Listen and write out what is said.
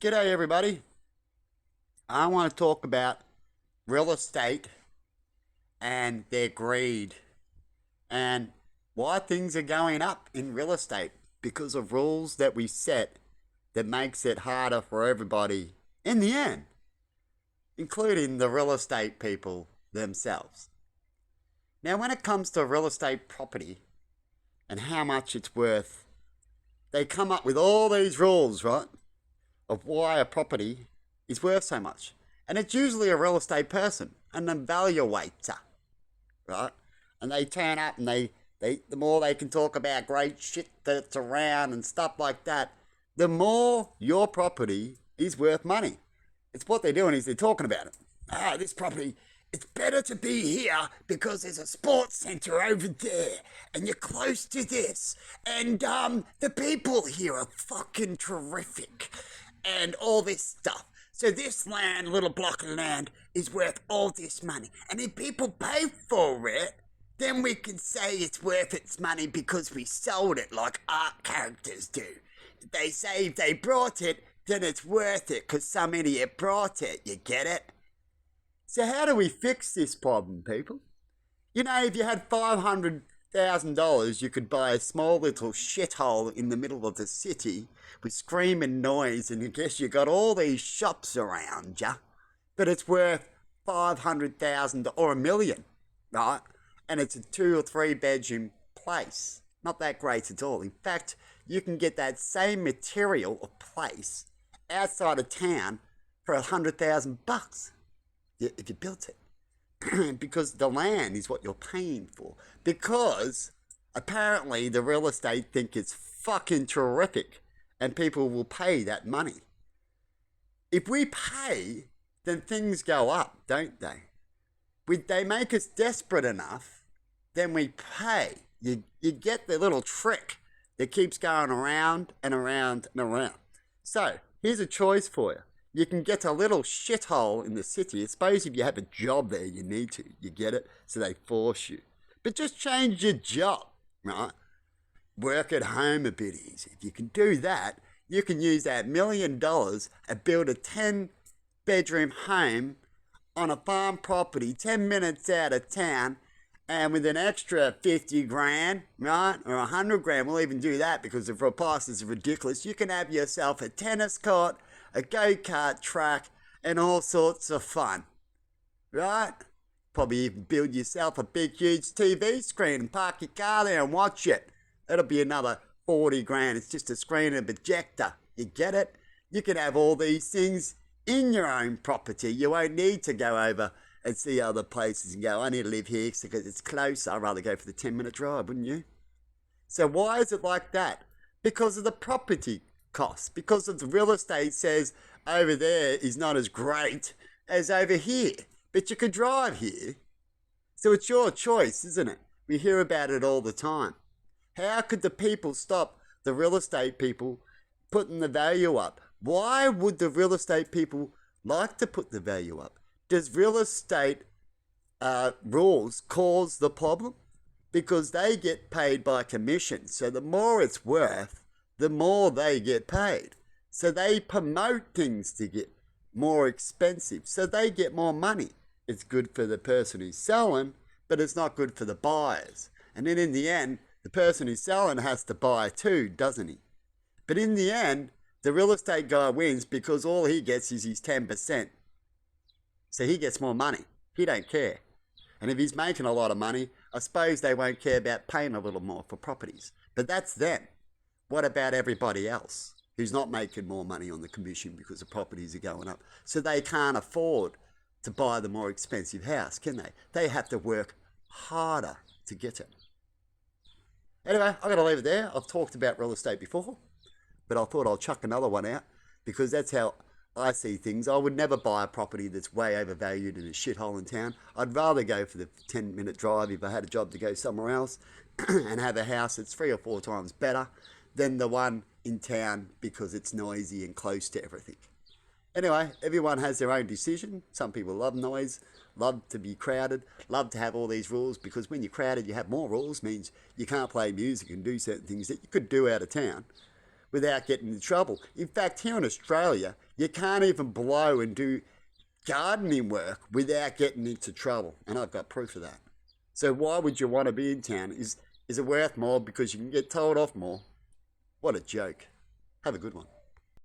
G'day, everybody. I want to talk about real estate and their greed and why things are going up in real estate because of rules that we set that makes it harder for everybody in the end, including the real estate people themselves. Now, when it comes to real estate property and how much it's worth, they come up with all these rules, right, of why a property is worth so much. And it's usually a real estate person, an evaluator, right? And they turn up and they the more they can talk about great shit that's around and stuff like that, the more your property is worth money. It's what they're doing is they're talking about it. This property, it's better to be here because there's a sports centre over there and you're close to this. And the people here are fucking terrific and all this stuff. So this land, little block of land, is worth all this money. And if people pay for it, then we can say it's worth its money because we sold it like art characters do. They say if they brought it, then it's worth it because some idiot brought it. You get it? So how do we fix this problem, people? You know, if you had $500,000, you could buy a small little shithole in the middle of the city with screaming noise, and I guess you got all these shops around you, but it's worth 500,000 or a million, right? And it's a 2 or 3 bedroom place. Not that great at all. In fact, you can get that same material or place outside of town for $100,000 if you built it. Because the land is what you're paying for. Because apparently the real estate think it's fucking terrific and people will pay that money. If we pay, then things go up, don't they? They make us desperate enough, then we pay. You get the little trick that keeps going around and around and around. So, here's a choice for you. You can get a little shithole in the city. I suppose if you have a job there, you need to. You get it? So they force you. But just change your job, right? Work at home a bit easy. If you can do that, you can use that $1 million and build a 10-bedroom home on a farm property 10 minutes out of town, and with an extra 50 grand, right, or 100 grand, we'll even do that because the prices are ridiculous. You can have yourself a tennis court, a go-kart track, and all sorts of fun, right? Probably even build yourself a big, huge TV screen and park your car there and watch it. That'll be another 40 grand. It's just a screen and a projector. You get it? You can have all these things in your own property. You won't need to go over and see other places and go, I need to live here because it's close. I'd rather go for the 10-minute drive, wouldn't you? So why is it like that? Because of the property costs. Because of the real estate says over there is not as great as over here. But you could drive here. So it's your choice, isn't it? We hear about it all the time. How could the people stop the real estate people putting the value up? Why would the real estate people like to put the value up? Does real estate rules cause the problem? Because they get paid by commission. So the more it's worth, the more they get paid. So they promote things to get more expensive. So they get more money. It's good for the person who's selling, but it's not good for the buyers. And then in the end, the person who's selling has to buy too, doesn't he? But in the end, the real estate guy wins because all he gets is his 10%. So he gets more money. He don't care. And if he's making a lot of money, I suppose they won't care about paying a little more for properties. But that's them. What about everybody else who's not making more money on the commission because the properties are going up? So they can't afford to buy the more expensive house, can they? They have to work harder to get it. Anyway, I've got to leave it there. I've talked about real estate before, but I thought I'll chuck another one out because that's how I see things. I would never buy a property that's way overvalued in a shithole in town. I'd rather go for the 10-minute drive if I had a job to go somewhere else and have a house that's 3 or 4 times better than the one in town because it's noisy and close to everything. Anyway, everyone has their own decision. Some people love noise, love to be crowded, love to have all these rules because when you're crowded, you have more rules, means you can't play music and do certain things that you could do out of town. without getting into trouble. In fact, here in Australia, you can't even blow and do gardening work without getting into trouble. And I've got proof of that. So why would you want to be in town? Is it worth more because you can get told off more? What a joke. Have a good one.